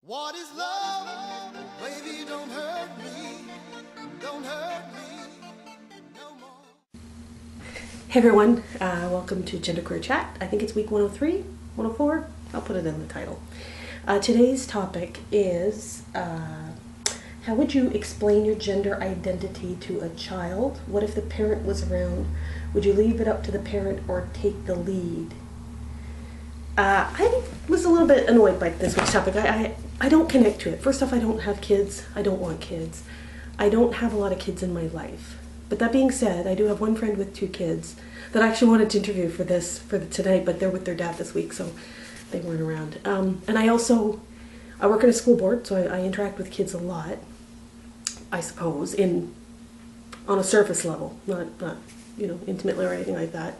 What is love? Baby, don't hurt me. Don't hurt me no more. Hey everyone, welcome to Genderqueer Chat. I think it's week 103, 104. I'll put it in the title. Today's topic is how would you explain your gender identity to a child? What if the parent was around? Would you leave it up to the parent or take the lead? I was a little bit annoyed by this week's topic. I don't connect to it. First off, I don't have kids. I don't want kids. I don't have a lot of kids in my life. But that being said, I do have one friend with 2 kids that I actually wanted to interview for tonight, but they're with their dad this week, so they weren't around. And I work in a school board, so I interact with kids a lot, I suppose, on a surface level, not intimately or anything like that.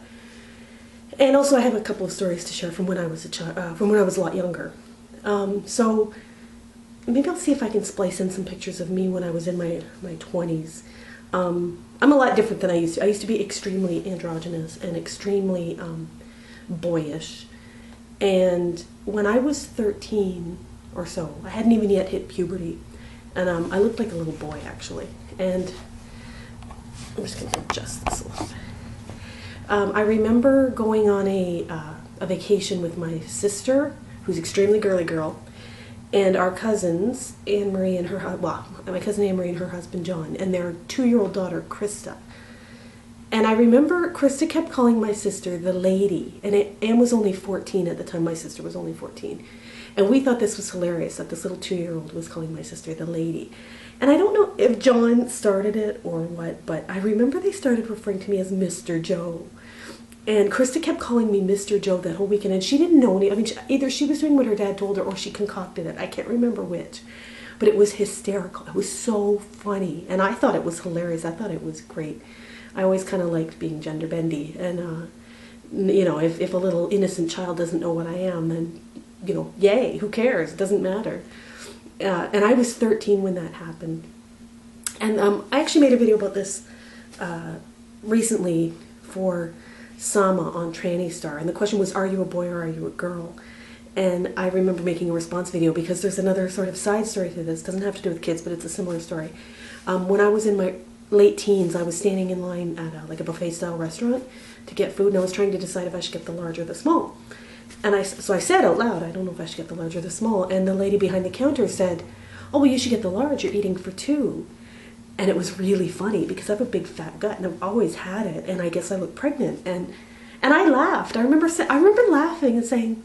And also, I have a couple of stories to share from when I was a child, from when I was a lot younger. So maybe I'll see if I can splice in some pictures of me when I was in my 20s. I'm a lot different than I used to. I used to be extremely androgynous and extremely boyish. And when I was 13 or so, I hadn't even yet hit puberty, and I looked like a little boy actually. And I'm just going to adjust this a little bit. I remember going on a vacation with my sister, who's an extremely girly girl, and our cousins, Anne-Marie and my cousin Anne-Marie and her husband John, and their 2-year-old daughter Krista. And I remember Krista kept calling my sister the lady, and Anne was only 14 at the time. My sister was only 14. And we thought this was hilarious, that this little 2-year-old was calling my sister the lady. And I don't know if John started it or what, but I remember they started referring to me as Mr. Joe. And Krista kept calling me Mr. Joe that whole weekend, and she didn't know any. I mean, either she was doing what her dad told her or she concocted it. I can't remember which. But it was hysterical. It was so funny. And I thought it was hilarious. I thought it was great. I always kind of liked being gender bendy. And, if a little innocent child doesn't know what I am, then, yay, who cares? It doesn't matter. And I was 13 when that happened. And I actually made a video about this recently for Sama on Tranny Star, and the question was, are you a boy or are you a girl? And I remember making a response video because there's another sort of side story to this. It doesn't have to do with kids, but it's a similar story. When I was in my late teens, I was standing in line at a buffet style restaurant to get food, and I was trying to decide if I should get the large or the small. And so I said out loud, I don't know if I should get the large or the small, and the lady behind the counter said, oh, well, you should get the large, you're eating for 2. And it was really funny because I have a big fat gut and I've always had it, and I guess I look pregnant. And I laughed. I remember laughing and saying,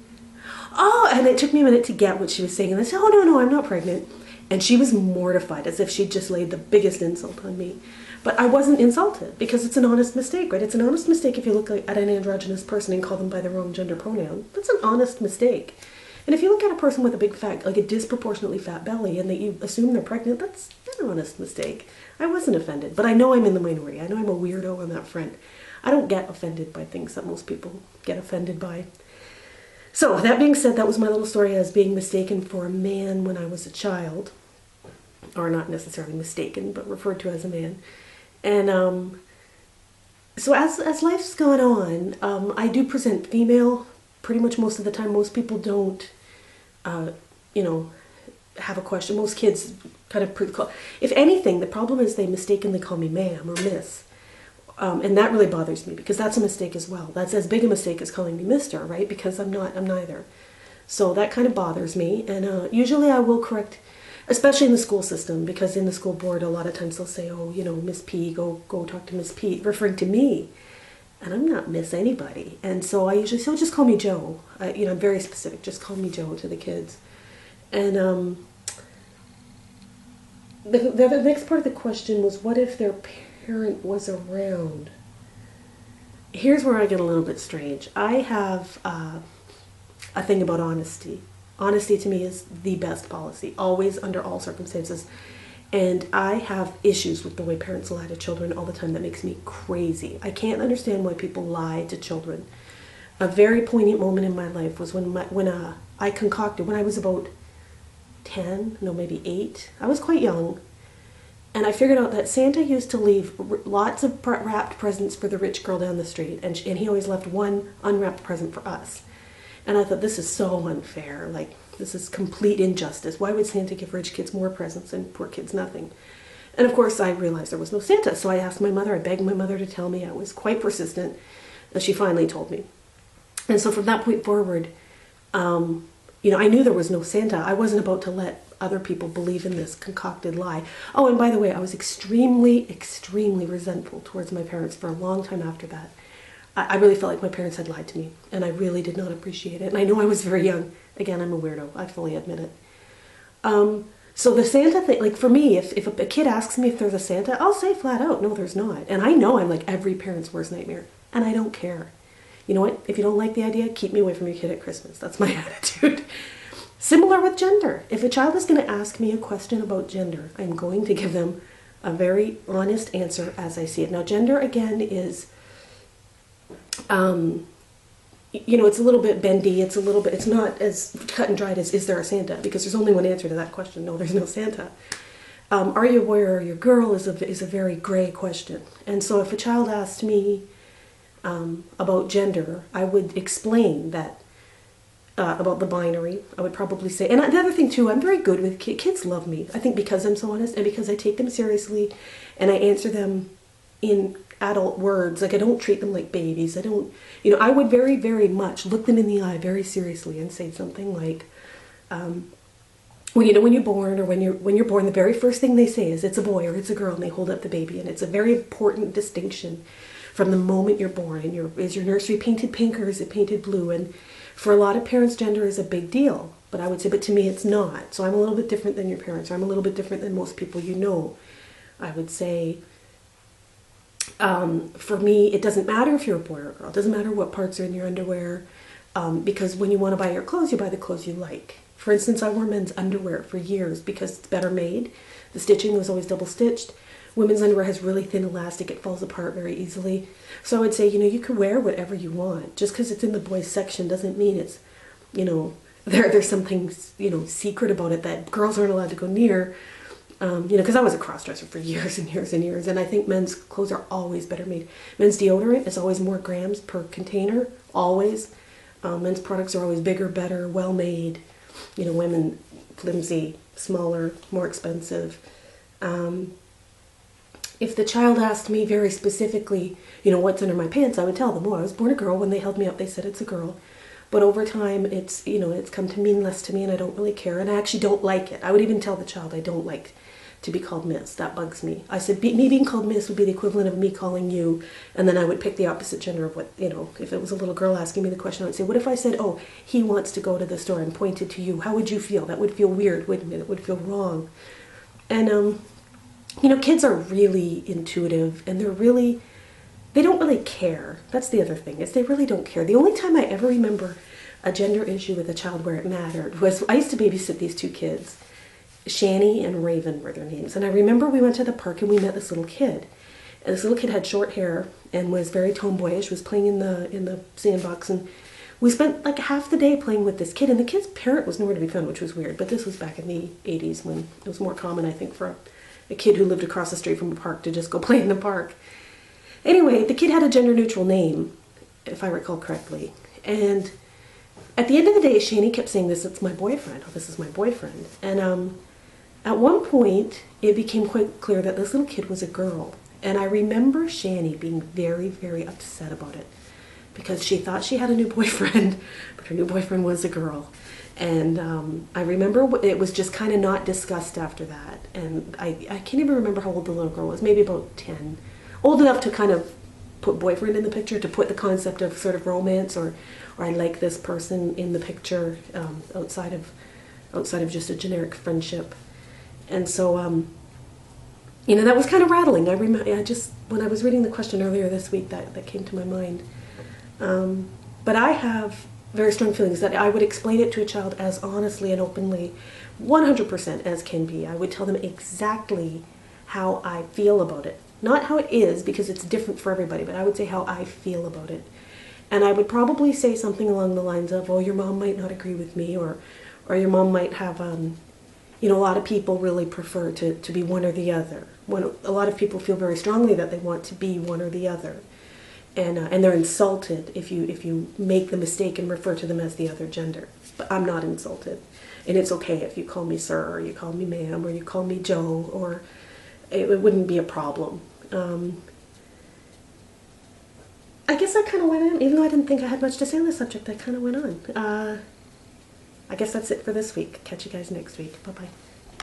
oh, and it took me a minute to get what she was saying. And I said, oh, no, I'm not pregnant. And she was mortified, as if she'd just laid the biggest insult on me. But I wasn't insulted because it's an honest mistake, right? It's an honest mistake if you look at an androgynous person and call them by the wrong gender pronoun. That's an honest mistake. And if you look at a person with a big fat, like a disproportionately fat belly, and that you assume they're pregnant, that's an honest mistake. I wasn't offended, but I know I'm in the minority. I know I'm a weirdo on that front. I don't get offended by things that most people get offended by. So, that being said, that was my little story as being mistaken for a man when I was a child. Or not necessarily mistaken, but referred to as a man. And so as life's gone on, I do present female pretty much most of the time. Most people don't, have a question. Most kids kind of, if anything, the problem is they mistakenly call me ma'am or miss. And that really bothers me because that's a mistake as well. That's as big a mistake as calling me Mr., right? Because I'm neither. So that kind of bothers me. And usually I will correct, especially in the school system, because in the school board a lot of times they'll say, oh, Miss P, go talk to Miss P, referring to me. And I'm not Miss anybody. And so I usually say, oh, just call me Joe. I'm very specific. Just call me Joe to the kids. And the next part of the question was, what if their parent was around? Here's where I get a little bit strange. I have a thing about honesty. Honesty to me is the best policy, always, under all circumstances. And I have issues with the way parents lie to children all the time. That makes me crazy. I can't understand why people lie to children. A very poignant moment in my life was when I concocted, when I was about 10, no, maybe 8. I was quite young. And I figured out that Santa used to leave lots of wrapped presents for the rich girl down the street. And he always left one unwrapped present for us. And I thought, this is so unfair. Like, This is complete injustice. Why would Santa give rich kids more presents and poor kids nothing? And of course, I realized there was no Santa, so I asked my mother. I begged my mother to tell me. I was quite persistent, and she finally told me. And so from that point forward, I knew there was no Santa. I wasn't about to let other people believe in this concocted lie. Oh, and by the way, I was extremely, extremely resentful towards my parents for a long time after that. I really felt like my parents had lied to me, and I really did not appreciate it. And I know I was very young. Again, I'm a weirdo. I fully admit it. So the Santa thing, like for me, if a kid asks me if there's a Santa, I'll say flat out, no, there's not. And I know I'm like every parent's worst nightmare, and I don't care. You know what? If you don't like the idea, keep me away from your kid at Christmas. That's my attitude. Similar with gender. If a child is going to ask me a question about gender, I'm going to give them a very honest answer as I see it. Now, gender, again, is, it's a little bit bendy. It's not as cut and dried as, is there a Santa? Because there's only one answer to that question. No, there's no Santa. Are you a boy or are you a girl is a very gray question. And so if a child asked me about gender, I would explain that about the binary. I would probably say, and the other thing too, I'm very good with kids. Kids love me. I think because I'm so honest and because I take them seriously and I answer them in adult words. Like I don't treat them like babies. I would very, very much look them in the eye very seriously and say something like, when you're born or when you're born, the very first thing they say is it's a boy or it's a girl, and they hold up the baby. And it's a very important distinction from the moment you're born. And is your nursery painted pink or is it painted blue? And for a lot of parents, gender is a big deal. But I would say, but to me, it's not. So I'm a little bit different than your parents. Or I'm a little bit different than most people you know. I would say, for me, it doesn't matter if you're a boy or a girl. It doesn't matter what parts are in your underwear. Because when you want to buy your clothes, you buy the clothes you like. For instance, I wore men's underwear for years because it's better made. The stitching was always double stitched. Women's underwear has really thin elastic. It falls apart very easily. So I would say, you could wear whatever you want. Just because it's in the boys section doesn't mean it's, there's something, secret about it that girls aren't allowed to go near. Because I was a cross-dresser for years and years and years. And I think men's clothes are always better made. Men's deodorant is always more grams per container, always. Men's products are always bigger, better, well-made. Women, flimsy, smaller, more expensive. If the child asked me very specifically, what's under my pants, I would tell them, I was born a girl. When they held me up, they said it's a girl. But over time, it's come to mean less to me, and I don't really care. And I actually don't like it. I would even tell the child I don't like to be called Miss. That bugs me. I said, me being called Miss would be the equivalent of me calling you, and then I would pick the opposite gender of what, if it was a little girl asking me the question, I would say, what if I said, oh, he wants to go to the store and pointed to you? How would you feel? That would feel weird, wouldn't it? It would feel wrong. And, kids are really intuitive, and they don't really care. That's the other thing, is they really don't care. The only time I ever remember a gender issue with a child where it mattered was, I used to babysit these two kids. Shani and Raven were their names. And I remember we went to the park and we met this little kid. And this little kid had short hair and was very tomboyish, was playing in the sandbox. And we spent like half the day playing with this kid. And the kid's parent was nowhere to be found, which was weird. But this was back in the 80s when it was more common, I think, for a kid who lived across the street from a park to just go play in the park. Anyway, the kid had a gender-neutral name, if I recall correctly. And at the end of the day, Shani kept saying, it's my boyfriend. Oh, this is my boyfriend. And at one point, it became quite clear that this little kid was a girl. And I remember Shani being very, very upset about it because she thought she had a new boyfriend, but her new boyfriend was a girl. And I remember it was just kind of not discussed after that. And I can't even remember how old the little girl was, maybe about 10. Old enough to kind of put boyfriend in the picture, to put the concept of sort of romance or I like this person in the picture outside of just a generic friendship. And so, that was kind of rattling. When I was reading the question earlier this week, that came to my mind. But I have very strong feelings that I would explain it to a child as honestly and openly, 100% as can be. I would tell them exactly how I feel about it. Not how it is, because it's different for everybody, but I would say how I feel about it. And I would probably say something along the lines of, oh, your mom might not agree with me, or your mom might have, a lot of people really prefer to be one or the other. A lot of people feel very strongly that they want to be one or the other. And they're insulted if you make the mistake and refer to them as the other gender. But I'm not insulted. And it's okay if you call me sir, or you call me ma'am, or you call me Joe, or it wouldn't be a problem. I guess I kind of went on, even though I didn't think I had much to say on this subject, I kind of went on. I guess that's it for this week. Catch you guys next week. Bye-bye.